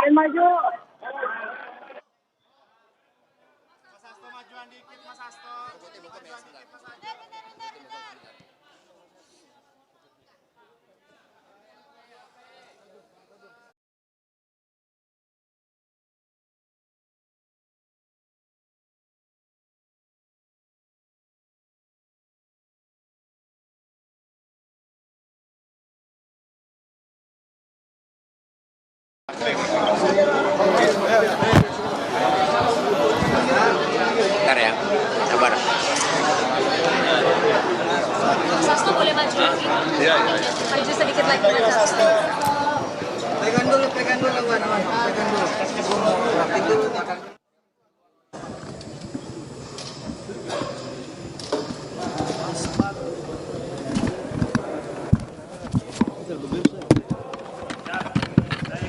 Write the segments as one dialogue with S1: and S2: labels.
S1: Ayo maju.
S2: Mas Hasto majuan dikit, Mas Hasto. Majuan dikit, Mas Hasto.
S3: Bentar ya, sabar.
S4: Mas Hasto boleh maju lagi?
S5: Iya.
S4: Maju sedikit lagi Mas Hasto.
S6: Pegang dulu, pegang dulu, Wan. Pegang dulu. Rakit dulu.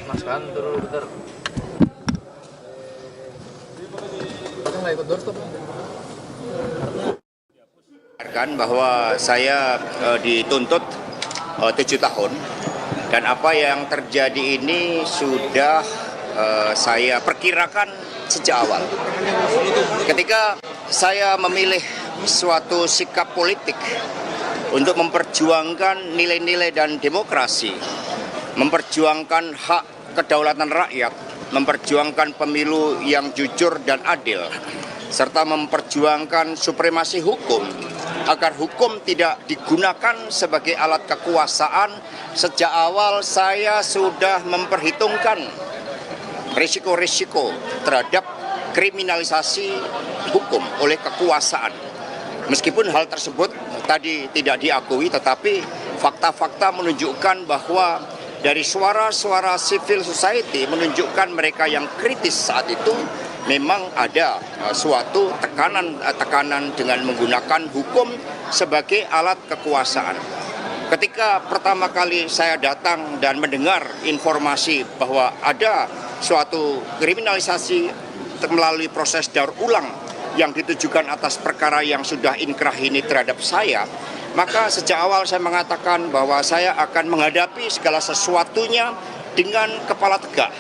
S5: Mas kan turun bentar. Kita nggak ikut doorstop.
S3: Bahwa saya dituntut 7 tahun dan apa yang terjadi ini sudah saya perkirakan sejak awal. Ketika saya memilih suatu sikap politik untuk memperjuangkan nilai-nilai dan demokrasi, memperjuangkan hak kedaulatan rakyat, memperjuangkan pemilu yang jujur dan adil, serta memperjuangkan supremasi hukum, agar hukum tidak digunakan sebagai alat kekuasaan. Sejak awal saya sudah memperhitungkan risiko-risiko terhadap kriminalisasi hukum oleh kekuasaan. Meskipun hal tersebut tadi tidak diakui, tetapi fakta-fakta menunjukkan bahwa dari suara-suara civil society menunjukkan mereka yang kritis saat itu memang ada suatu tekanan dengan menggunakan hukum sebagai alat kekuasaan. Ketika pertama kali saya datang dan mendengar informasi bahwa ada suatu kriminalisasi melalui proses daur ulang yang ditujukan atas perkara yang sudah inkrah ini terhadap saya, maka sejak awal saya mengatakan bahwa saya akan menghadapi segala sesuatunya dengan kepala tegak.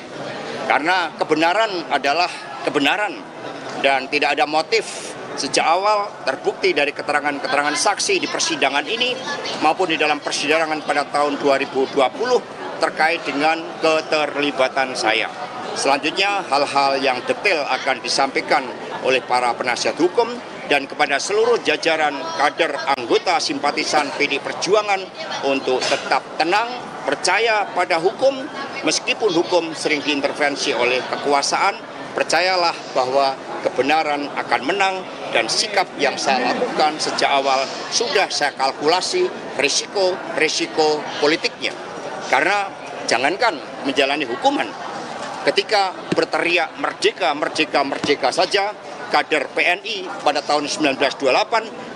S3: Karena kebenaran adalah kebenaran dan tidak ada motif. Sejak awal terbukti dari keterangan-keterangan saksi di persidangan ini maupun di dalam persidangan pada tahun 2020 terkait dengan keterlibatan saya. Selanjutnya hal-hal yang detail akan disampaikan oleh para penasihat hukum dan kepada seluruh jajaran kader anggota simpatisan PD Perjuangan untuk tetap tenang, percaya pada hukum, meskipun hukum sering diintervensi oleh kekuasaan. Percayalah bahwa kebenaran akan menang dan sikap yang saya lakukan sejak awal sudah saya kalkulasi risiko politiknya. Karena jangankan menjalani hukuman, ketika berteriak merdeka, merdeka, merdeka saja, kader PNI pada tahun 1928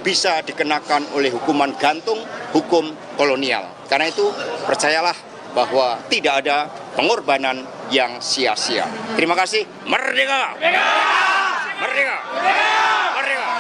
S3: bisa dikenakan oleh hukuman gantung, hukum kolonial. Karena itu percayalah bahwa tidak ada pengorbanan yang sia-sia. Terima kasih. Merdeka! Merdeka! Merdeka! Merdeka! Merdeka!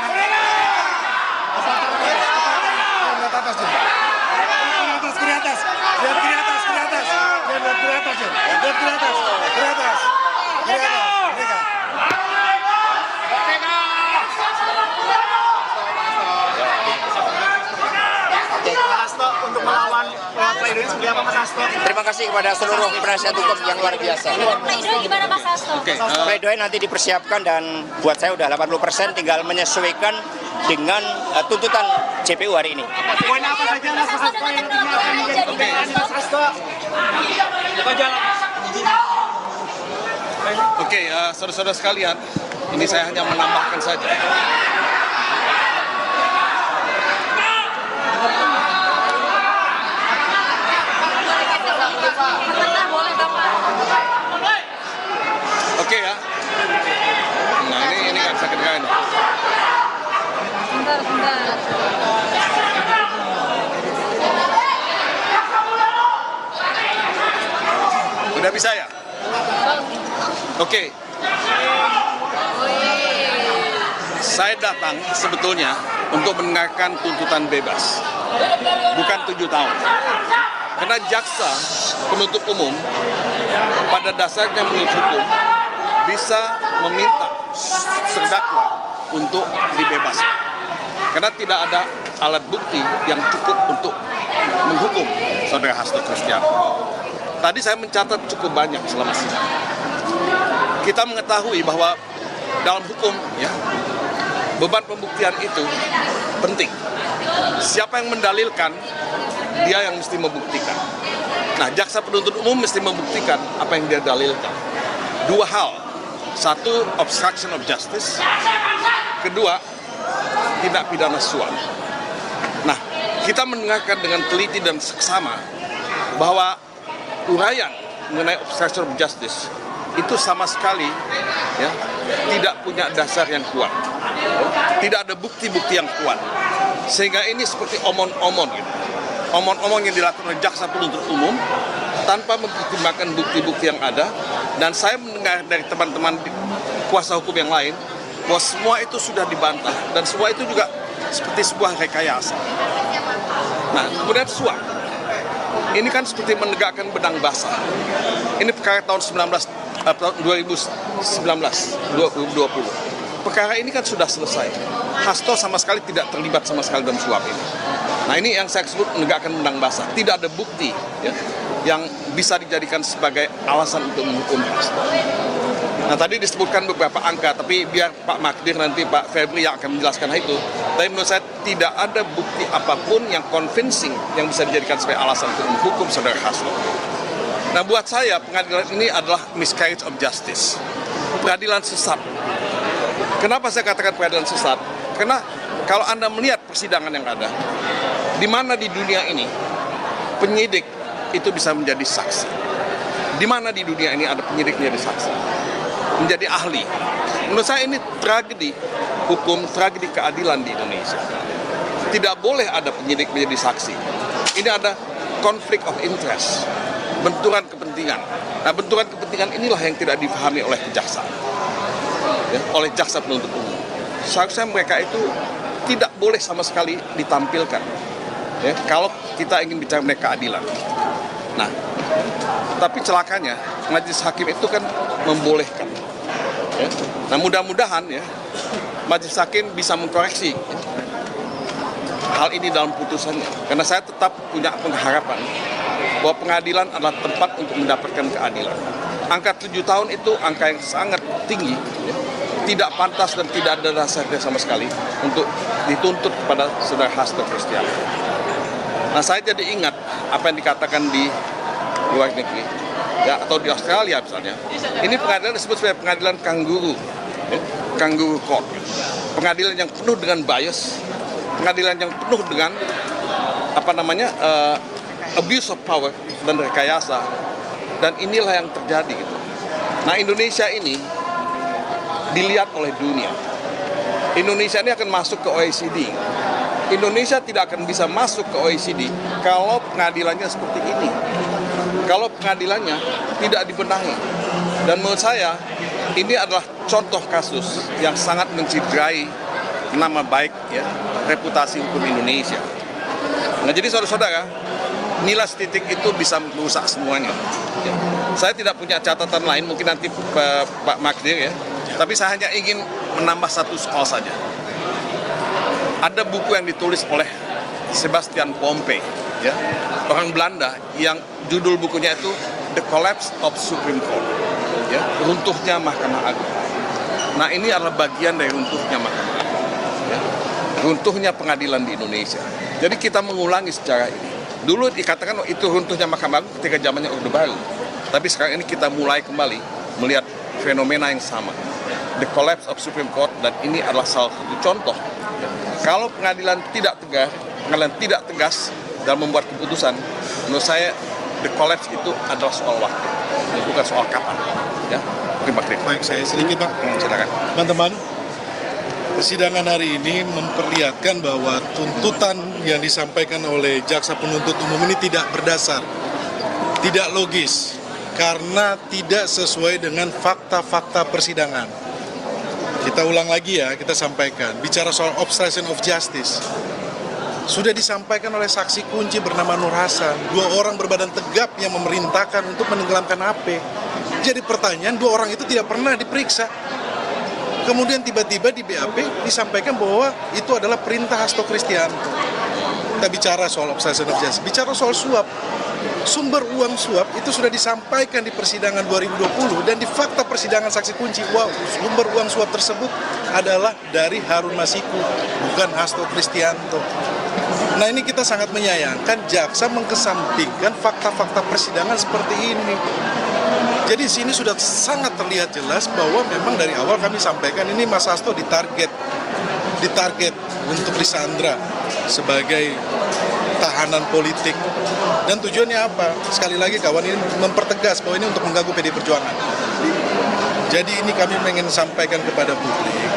S2: Seperti apa Mas Hasto?
S3: Terima kasih kepada seluruh penasihat hukum yang luar biasa.
S4: Pledoi gimana Mas Hasto?
S3: Pledoi nanti dipersiapkan dan buat saya udah 80%, tinggal menyesuaikan dengan tuntutan JPU hari ini.
S2: Poin apa saja Mas Hasto yang akan menjadi pembelaan Mas Hasto?
S5: Oke, saudara-saudara sekalian, ini saya hanya menambahkan saja. Oke ya. Nah ini nggak bisa kedengaran.
S4: Bentar.
S5: Udah bisa ya? Oke. Saya datang sebetulnya untuk mendengarkan tuntutan bebas. Bukan 7 tahun. Karena jaksa penuntut umum pada dasarnya menurut hukum bisa meminta terdakwa untuk dibebaskan. Karena tidak ada alat bukti yang cukup untuk menghukum saudara Hasto Kristianto. Tadi saya mencatat cukup banyak selama sidang. Kita mengetahui bahwa dalam hukum ya, beban pembuktian itu penting. Siapa yang mendalilkan, dia yang mesti membuktikan. Nah, jaksa penuntut umum mesti membuktikan apa yang dia dalilkan. Dua hal. Satu, obstruction of justice. Kedua, tindak pidana suap. Nah, kita mendengarkan dengan teliti dan seksama bahwa uraian mengenai obstruction of justice itu sama sekali ya, tidak punya dasar yang kuat. Tidak ada bukti-bukti yang kuat. Sehingga ini seperti omong-omong gitu. Omong-omong yang dilakukan oleh jaksa penuntut umum tanpa mempertimbangkan bukti-bukti yang ada. Dan saya mendengar dari teman-teman kuasa hukum yang lain bahwa semua itu sudah dibantah dan semua itu juga seperti sebuah rekayasa. Nah, kemudian suap. Ini kan seperti menegakkan benang basah. Ini perkara tahun 2019, 2020. Perkara ini kan sudah selesai. Hasto sama sekali tidak terlibat sama sekali dalam suap ini. Nah, ini yang saya sebut menegakkan benang basah. Tidak ada bukti ya, yang bisa dijadikan sebagai alasan untuk menghukum Hasto. Nah, tadi disebutkan beberapa angka, tapi biar Pak Magdir nanti Pak Febri yang akan menjelaskan hal itu. Tapi menurut saya tidak ada bukti apapun yang convincing yang bisa dijadikan sebagai alasan untuk menghukum saudara Hasto. Nah, buat saya pengadilan ini adalah miscarriage of justice. Peradilan sesat. Kenapa saya katakan peradilan sesat? Karena kalau Anda melihat persidangan yang ada, di mana di dunia ini penyidik itu bisa menjadi saksi? Di mana di dunia ini ada penyidik menjadi saksi? Menjadi ahli. Menurut saya ini tragedi hukum, tragedi keadilan di Indonesia. Tidak boleh ada penyidik menjadi saksi. Ini ada conflict of interest, benturan kepentingan. Nah, benturan kepentingan inilah yang tidak dipahami oleh kejaksaan, ya, oleh jaksa penuntut umum. Seharusnya mereka itu tidak boleh sama sekali ditampilkan, ya, kalau kita ingin bicara mengenai keadilan. Nah, tapi celakanya majelis hakim itu kan membolehkan. Ya. Nah, mudah-mudahan ya majelis hakim bisa mengkoreksi ya, hal ini dalam putusannya. Karena saya tetap punya pengharapan bahwa pengadilan adalah tempat untuk mendapatkan keadilan. Angka 7 tahun itu angka yang sangat tinggi, ya. Tidak pantas dan tidak ada dasarnya sama sekali untuk dituntut kepada saudara Hasto Kristianto. Nah, saya jadi ingat apa yang dikatakan di luar negeri, ya, atau di Australia misalnya. Ini pengadilan disebut sebagai pengadilan kanguru, ya, kanguru court. Pengadilan yang penuh dengan bias, pengadilan yang penuh dengan abuse of power dan rekayasa. Dan inilah yang terjadi gitu. Nah, Indonesia ini dilihat oleh dunia. Indonesia ini akan masuk ke OECD. Indonesia tidak akan bisa masuk ke OECD kalau pengadilannya seperti ini. Kalau pengadilannya tidak dibenahi. Dan menurut saya, ini adalah contoh kasus yang sangat menciderai nama baik ya, reputasi hukum Indonesia. Nah, jadi saudara-saudara, nilai titik itu bisa merusak semuanya. Ya. Saya tidak punya catatan lain, mungkin nanti Pak Magdir ya. Tapi saya hanya ingin menambah satu soal saja. Ada buku yang ditulis oleh Sebastian Pompe, ya, orang Belanda, yang judul bukunya itu The Collapse of Supreme Court, ya, runtuhnya Mahkamah Agung. Nah, ini adalah bagian dari runtuhnya Mahkamah Agung, ya, runtuhnya pengadilan di Indonesia. Jadi kita mengulangi sejarah ini. Dulu dikatakan itu runtuhnya Mahkamah Agung ketika zamannya Orde Baru, tapi sekarang ini kita mulai kembali melihat fenomena yang sama. The collapse of Supreme Court, dan ini adalah salah satu contoh. Kalau pengadilan tidak tegas dalam membuat keputusan, menurut saya the collapse itu adalah soal waktu, bukan soal kapan. Ya, terima kasih.
S1: Baik, saya sedikit Pak.
S5: Silakan.
S1: Teman-teman, persidangan hari ini memperlihatkan bahwa tuntutan yang disampaikan oleh jaksa penuntut umum ini tidak berdasar, tidak logis, karena tidak sesuai dengan fakta-fakta persidangan. Kita ulang lagi ya, kita sampaikan. Bicara soal obstruction of justice. sudah disampaikan oleh saksi kunci bernama Nur Hasan, 2 orang berbadan tegap yang memerintahkan untuk menenggelamkan HP. Jadi pertanyaan, 2 orang itu tidak pernah diperiksa. Kemudian tiba-tiba di BAP disampaikan bahwa itu adalah perintah Hasto Kristianto. Kita bicara soal obstruction of justice, bicara soal suap. Sumber uang suap itu sudah disampaikan di persidangan 2020 dan di fakta persidangan saksi kunci, wow, sumber uang suap tersebut adalah dari Harun Masiku, bukan Hasto Kristianto. Nah, ini kita sangat menyayangkan jaksa mengkesampingkan fakta-fakta persidangan seperti ini. Jadi di sini sudah sangat terlihat jelas bahwa memang dari awal kami sampaikan ini Mas Hasto ditarget untuk disandra sebagai tahanan politik. Dan tujuannya apa? Sekali lagi kawan, ini mempertegas bahwa ini untuk mengganggu PD Perjuangan. Jadi ini kami ingin sampaikan kepada publik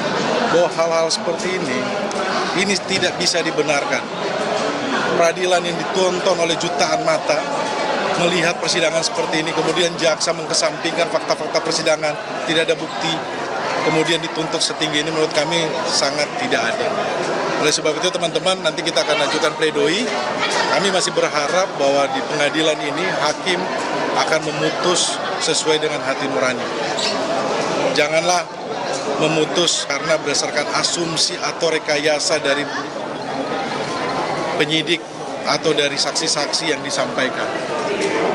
S1: bahwa hal-hal seperti ini tidak bisa dibenarkan. Peradilan yang ditonton oleh jutaan mata melihat persidangan seperti ini, kemudian jaksa mengkesampingkan fakta-fakta persidangan, tidak ada bukti, kemudian dituntut setinggi ini, menurut kami sangat tidak adil. Oleh sebab itu teman-teman, nanti kita akan ajukan pledoi. Kami masih berharap bahwa di pengadilan ini hakim akan memutus sesuai dengan hati nurani. Janganlah memutus karena berdasarkan asumsi atau rekayasa dari penyidik atau dari saksi-saksi yang disampaikan.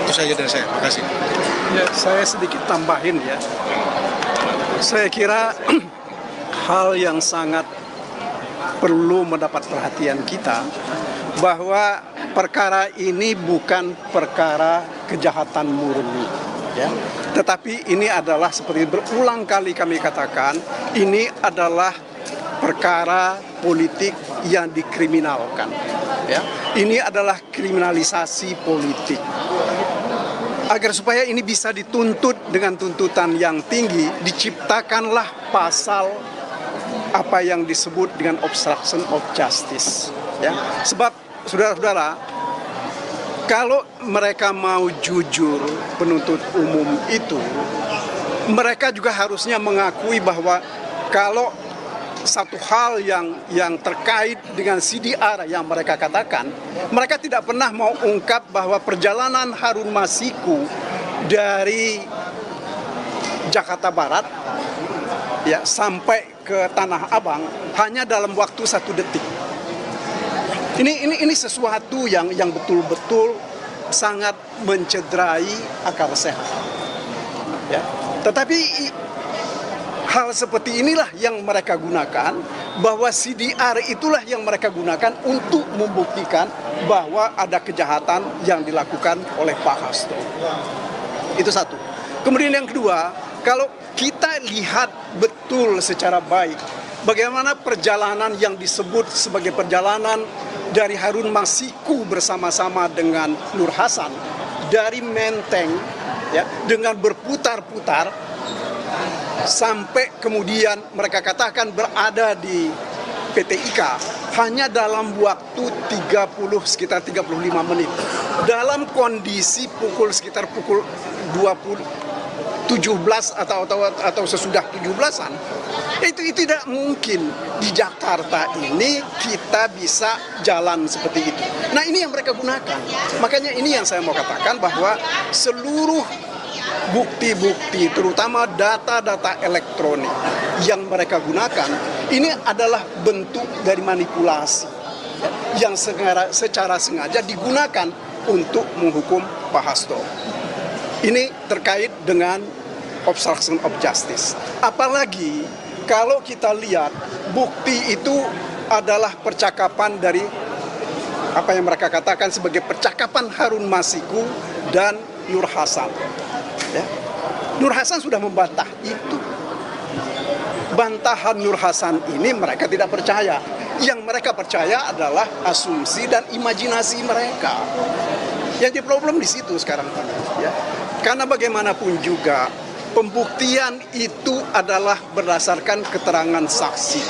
S1: Itu saja dari saya. Terima kasih.
S7: Ya, saya sedikit tambahin ya. Saya kira hal yang sangat perlu mendapat perhatian kita bahwa perkara ini bukan perkara kejahatan murni, ya. Tetapi ini adalah seperti berulang kali kami katakan, ini adalah perkara politik yang dikriminalkan, ya. Ini adalah kriminalisasi politik. Agar supaya ini bisa dituntut dengan tuntutan yang tinggi, diciptakanlah pasal apa yang disebut dengan obstruction of justice, ya. Sebab saudara-saudara, kalau mereka mau jujur penuntut umum itu, mereka juga harusnya mengakui bahwa kalau satu hal yang terkait dengan CDR yang mereka katakan, mereka tidak pernah mau ungkap bahwa perjalanan Harun Masiku dari Jakarta Barat ya sampai ke Tanah Abang hanya dalam waktu 1 detik. Ini sesuatu yang betul-betul sangat mencederai akal sehat. Ya. Tetapi hal seperti inilah yang mereka gunakan, bahwa CDR itulah yang mereka gunakan untuk membuktikan bahwa ada kejahatan yang dilakukan oleh Pak Hasto. Itu satu. Kemudian yang kedua, kalau kita lihat betul secara baik bagaimana perjalanan yang disebut sebagai perjalanan dari Harun Masiku bersama-sama dengan Nur Hasan dari Menteng, ya, dengan berputar-putar sampai kemudian mereka katakan berada di PT IKA hanya dalam waktu sekitar 35 menit. Dalam kondisi sekitar pukul 17 atau sesudah 17-an, itu tidak mungkin di Jakarta ini kita bisa jalan seperti itu. Nah, ini yang mereka gunakan. Makanya ini yang saya mau katakan bahwa seluruh bukti-bukti, terutama data-data elektronik yang mereka gunakan, ini adalah bentuk dari manipulasi yang secara sengaja digunakan untuk menghukum Pak Hasto. Ini terkait dengan obstruction of justice. Apalagi kalau kita lihat bukti itu adalah percakapan dari apa yang mereka katakan sebagai percakapan Harun Masiku dan Nur Hasan. Ya. Nur Hasan sudah membantah itu. Bantahan Nur Hasan ini mereka tidak percaya. Yang mereka percaya adalah asumsi dan imajinasi mereka. Yang jadi problem di situ sekarang, ya. Karena bagaimanapun juga pembuktian itu adalah berdasarkan keterangan saksi,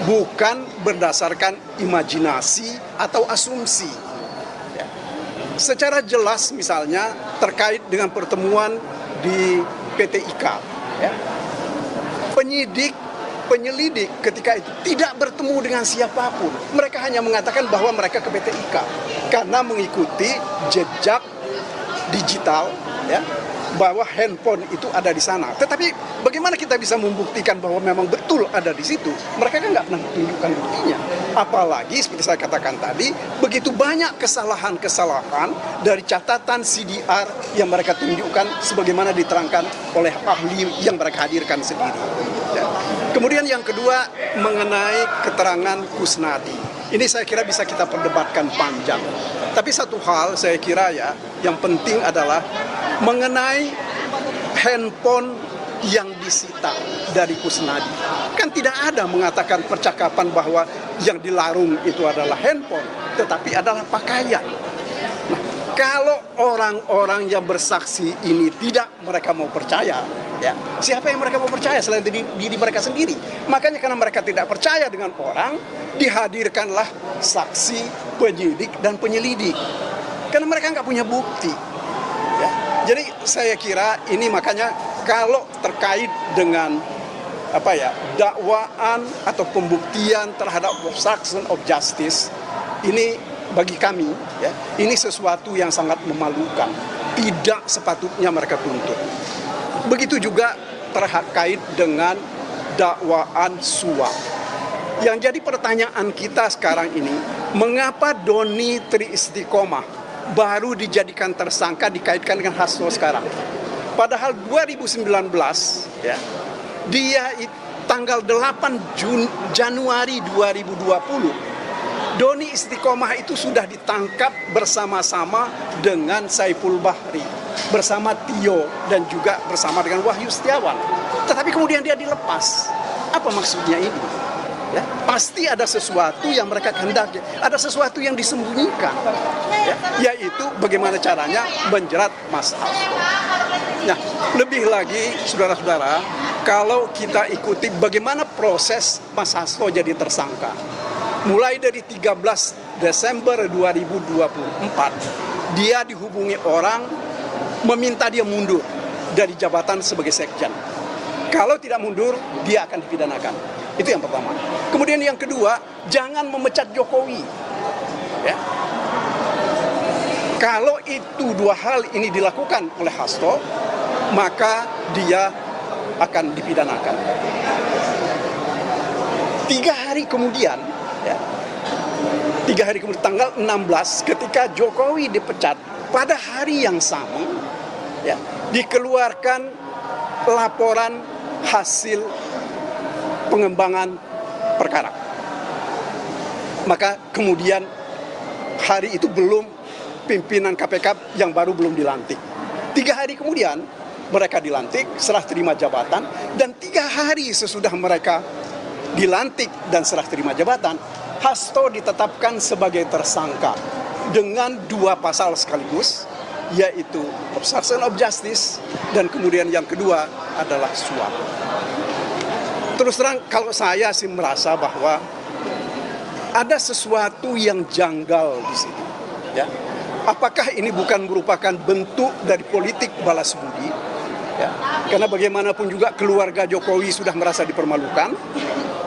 S7: bukan berdasarkan imajinasi atau asumsi. Ya. Secara jelas misalnya terkait dengan pertemuan di PT IKA, ya. Penyidik penyelidik ketika itu tidak bertemu dengan siapapun. Mereka hanya mengatakan bahwa mereka ke PT IKA karena mengikuti jejak digital, ya, bahwa handphone itu ada di sana. Tetapi bagaimana kita bisa membuktikan bahwa memang betul ada di situ? Mereka kan nggak pernah tunjukkan buktinya. Apalagi seperti saya katakan tadi, begitu banyak kesalahan-kesalahan dari catatan CDR yang mereka tunjukkan sebagaimana diterangkan oleh ahli yang mereka hadirkan sendiri. Ya. Kemudian yang kedua mengenai keterangan Kusnadi. Ini saya kira bisa kita perdebatkan panjang. Tapi satu hal saya kira ya, yang penting adalah mengenai handphone yang disita dari Kusnadi. Kan tidak ada mengatakan percakapan bahwa yang dilarung itu adalah handphone, tetapi adalah pakaian. Nah, kalau orang-orang yang bersaksi ini tidak mereka mau percaya, ya, siapa yang mereka mau percaya selain diri mereka sendiri? Makanya karena mereka tidak percaya dengan orang, dihadirkanlah saksi, penyidik, dan penyelidik. Karena mereka nggak punya bukti. Ya. Jadi saya kira ini makanya kalau terkait dengan dakwaan atau pembuktian terhadap obstruction of justice, ini bagi kami ya, ini sesuatu yang sangat memalukan. Tidak sepatutnya mereka tuntut. Begitu juga terkait dengan dakwaan suap. Yang jadi pertanyaan kita sekarang ini, mengapa Doni Tri Istiqomah baru dijadikan tersangka dikaitkan dengan Hasto sekarang? Padahal 2019 ya, dia tanggal 8 Januari 2020 Doni Istiqomah itu sudah ditangkap bersama-sama dengan Saiful Bahri, bersama Tio dan juga bersama dengan Wahyu Setiawan. Tetapi kemudian dia dilepas. Apa maksudnya ini? Ya, pasti ada sesuatu yang mereka kehendaki, ada sesuatu yang disembunyikan, ya, yaitu bagaimana caranya menjerat Mas Hasto. Nah, lebih lagi, saudara-saudara, kalau kita ikuti bagaimana proses Mas Hasto jadi tersangka, mulai dari 13 Desember 2024, dia dihubungi orang meminta dia mundur dari jabatan sebagai sekjen. Kalau tidak mundur, dia akan dipidanakan. Itu yang pertama. Kemudian yang kedua, jangan memecat Jokowi. Ya. Kalau itu dua hal ini dilakukan oleh Hasto, maka dia akan dipidanakan. 3 hari kemudian, ya, 3 hari kemudian, tanggal 16, ketika Jokowi dipecat, pada hari yang sama, ya, dikeluarkan laporan hasil pengembangan perkara. Maka kemudian hari itu belum pimpinan KPK yang baru belum dilantik. 3 hari kemudian mereka dilantik, serah terima jabatan, dan 3 hari sesudah mereka dilantik dan serah terima jabatan, Hasto ditetapkan sebagai tersangka dengan 2 pasal sekaligus, yaitu obstruction of justice dan kemudian yang kedua adalah suap. Terus terang, kalau saya sih merasa bahwa ada sesuatu yang janggal di sini. Ya. Apakah ini bukan merupakan bentuk dari politik balas budi? Ya. Karena bagaimanapun juga keluarga Jokowi sudah merasa dipermalukan,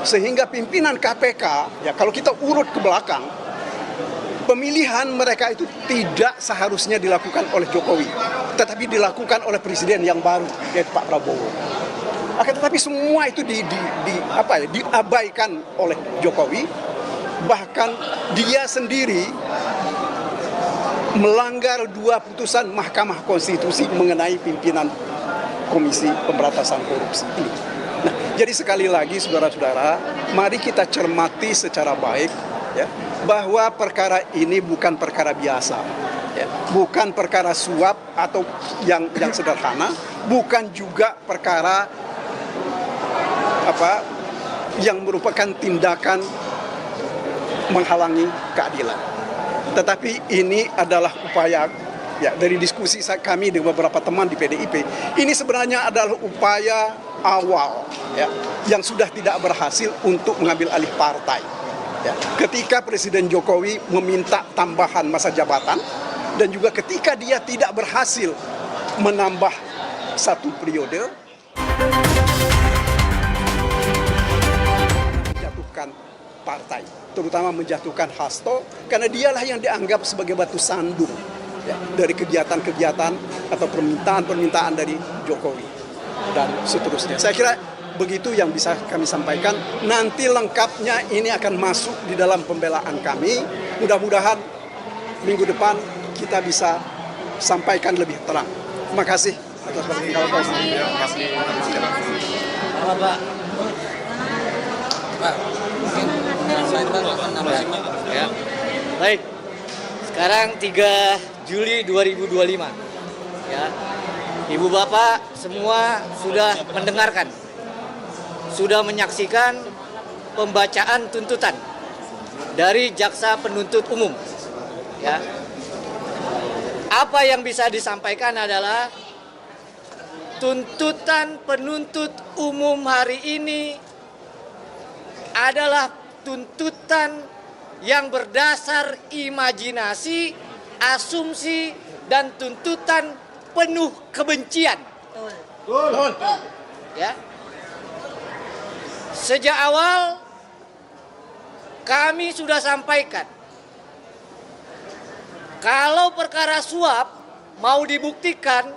S7: sehingga pimpinan KPK, ya, kalau kita urut ke belakang, pemilihan mereka itu tidak seharusnya dilakukan oleh Jokowi, tetapi dilakukan oleh presiden yang baru, yaitu Pak Prabowo. Akan tetapi semua itu diabaikan oleh Jokowi, bahkan dia sendiri melanggar 2 putusan Mahkamah Konstitusi mengenai pimpinan Komisi Pemberantasan Korupsi ini. Nah, jadi sekali lagi saudara-saudara, mari kita cermati secara baik, ya, bahwa perkara ini bukan perkara biasa, ya, bukan perkara suap atau yang sederhana, bukan juga perkara yang merupakan tindakan menghalangi keadilan. Tetapi ini adalah upaya, ya, dari diskusi kami dengan beberapa teman di PDIP, ini sebenarnya adalah upaya awal, ya, yang sudah tidak berhasil untuk mengambil alih partai. Ya. Ketika Presiden Jokowi meminta tambahan masa jabatan, dan juga ketika dia tidak berhasil menambah 1 periode. menjatuhkan partai, terutama menjatuhkan Hasto, karena dialah yang dianggap sebagai batu sandung ya, dari kegiatan-kegiatan atau permintaan-permintaan dari Jokowi dan seterusnya. Saya kira begitu yang bisa kami sampaikan. Nanti lengkapnya ini akan masuk di dalam pembelaan kami. Mudah-mudahan minggu depan kita bisa sampaikan lebih terang. Terima kasih atas perhatian.
S6: Ya. Baik. Sekarang 3 Juli 2025. Ya. Ibu Bapak semua sudah mendengarkan, sudah menyaksikan pembacaan tuntutan dari jaksa penuntut umum. Ya. Apa yang bisa disampaikan adalah tuntutan penuntut umum hari ini adalah tuntutan yang berdasar imajinasi, asumsi, dan tuntutan penuh kebencian. Ya. Sejak awal kami sudah sampaikan, kalau perkara suap mau dibuktikan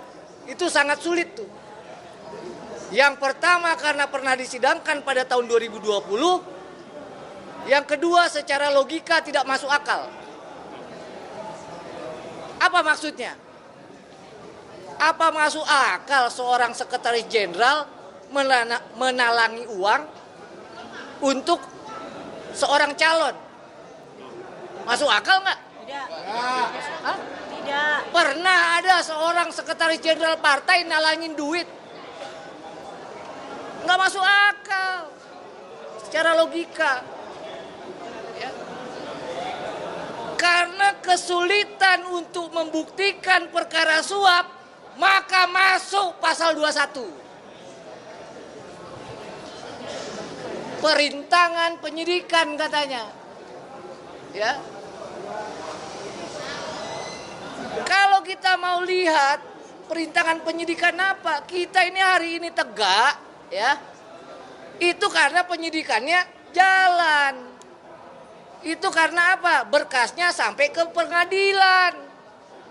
S6: itu sangat sulit tuh. Yang pertama karena pernah disidangkan pada tahun 2020. Yang kedua secara logika tidak masuk akal. Apa maksudnya? Apa masuk akal seorang sekretaris jenderal menalangi uang untuk seorang calon? Masuk akal nggak?
S4: Tidak.
S6: Hah?
S4: Tidak.
S6: Pernah ada seorang sekretaris jenderal partai nalangin duit? Nggak masuk akal secara logika. Ya. Karena kesulitan untuk membuktikan perkara suap, maka masuk pasal 21. Perintangan penyidikan katanya. Ya. Kalau kita mau lihat perintangan penyidikan apa? Kita ini hari ini tegak, ya. Itu karena penyidikannya jalan. Itu karena apa? Berkasnya sampai ke pengadilan.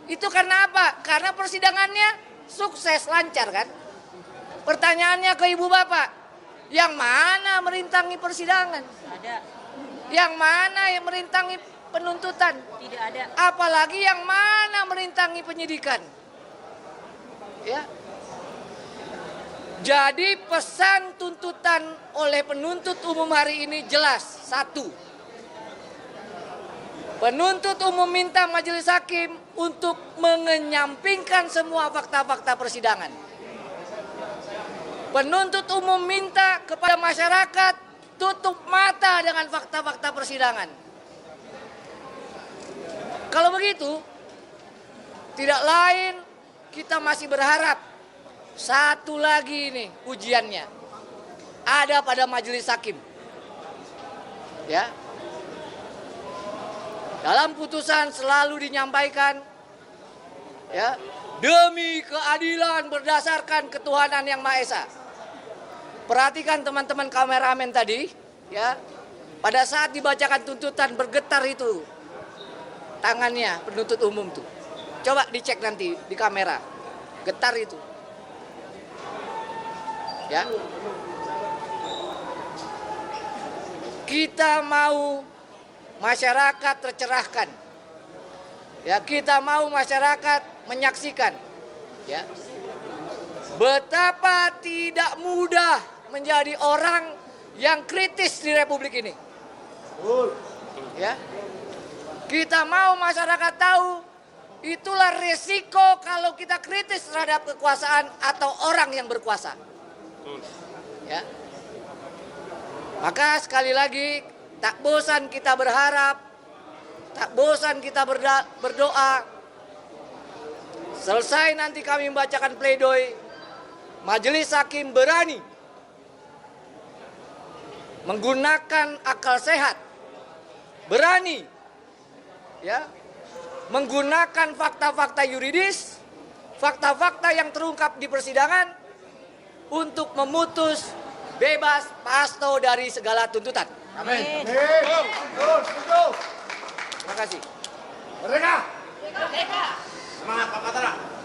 S6: Itu karena apa? Karena persidangannya sukses, lancar kan? Pertanyaannya ke Ibu Bapak, yang mana merintangi persidangan?
S4: Ada.
S6: Yang mana yang merintangi penuntutan?
S4: Tidak ada.
S6: Apalagi yang mana merintangi penyidikan? Ya. Jadi pesan tuntutan oleh penuntut umum hari ini jelas. 1. Penuntut umum minta majelis hakim untuk mengenyampingkan semua fakta-fakta persidangan. Penuntut umum minta kepada masyarakat tutup mata dengan fakta-fakta persidangan. Kalau begitu, tidak lain kita masih berharap satu lagi ini ujiannya ada pada majelis hakim. Ya. Dalam putusan selalu dinyampaikan, ya, demi keadilan berdasarkan ketuhanan yang Maha Esa. Perhatikan teman-teman kameramen tadi, ya, pada saat dibacakan tuntutan bergetar itu tangannya penuntut umum tuh. Coba dicek nanti di kamera, getar itu. Ya. Kita mau masyarakat tercerahkan. Ya, kita mau masyarakat menyaksikan, ya, betapa tidak mudah menjadi orang yang kritis di Republik ini. Ya. Kita mau masyarakat tahu itulah resiko kalau kita kritis terhadap kekuasaan atau orang yang berkuasa. Ya. Maka sekali lagi tak bosan kita berharap, tak bosan kita berdoa. Selesai nanti kami membacakan pledoi, majelis hakim berani menggunakan akal sehat, berani, ya, menggunakan fakta-fakta yuridis, fakta-fakta yang terungkap di persidangan untuk memutus bebas Pak Hasto dari segala tuntutan. Terima kasih.
S2: Merdeka!
S4: Merdeka!
S2: Semangat Pak Matra!